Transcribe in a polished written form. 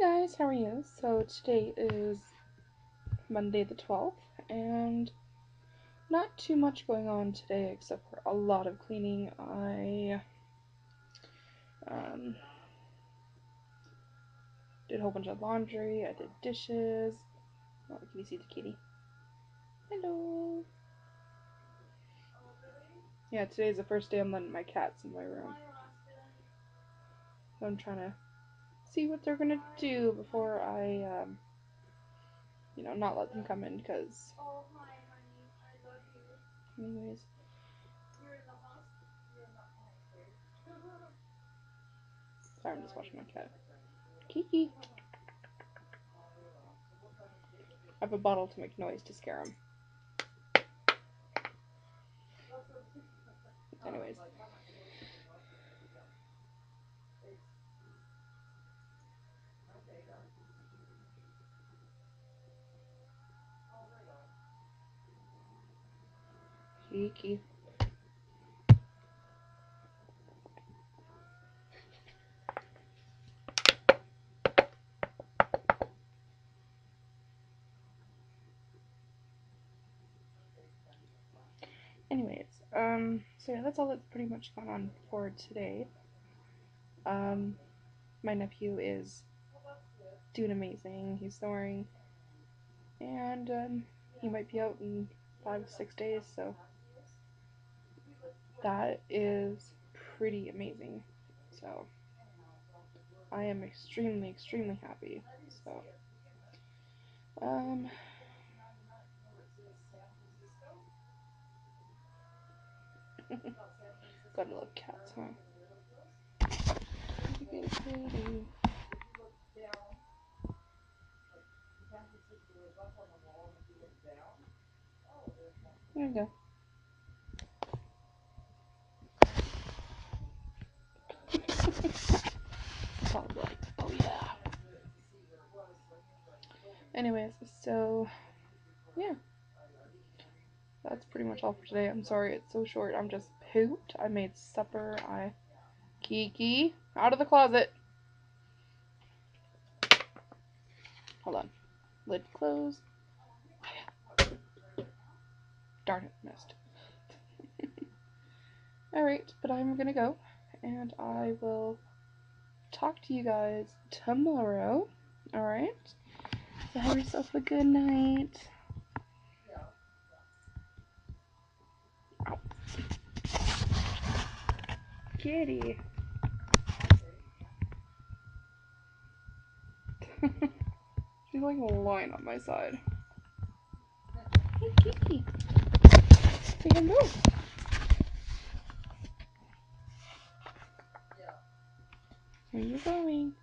Guys, how are you? So today is Monday the 12th and not too much going on today except for a lot of cleaning. I did a whole bunch of laundry, I did dishes. Oh, can you see the kitty? Hello! Yeah, today's the first day I'm letting my cats in my room. So I'm trying to see what they're gonna do before I, not let them come in because... Anyways. Sorry, I'm just watching my cat. Kiki! I have a bottle to make noise to scare him. Anyways. Kiki. Anyways, so yeah, that's all that's pretty much gone on for today. My nephew is doing amazing. He's snoring, and he might be out in 5-6 days, so that is pretty amazing. So I am extremely, extremely happy. So, gotta love cats, huh? There you go. Oh yeah. Anyways, so yeah. That's pretty much all for today. I'm sorry it's so short. I'm just pooped. I made supper. Kiki, out of the closet. Hold on. Lid closed. Darn it, missed. Alright, but I'm gonna go, and I will talk to you guys tomorrow. Alright? So have yourself a good night. Ow. Kitty. She's like lying on my side. Hey, Kiki. Say hello. Where are you going?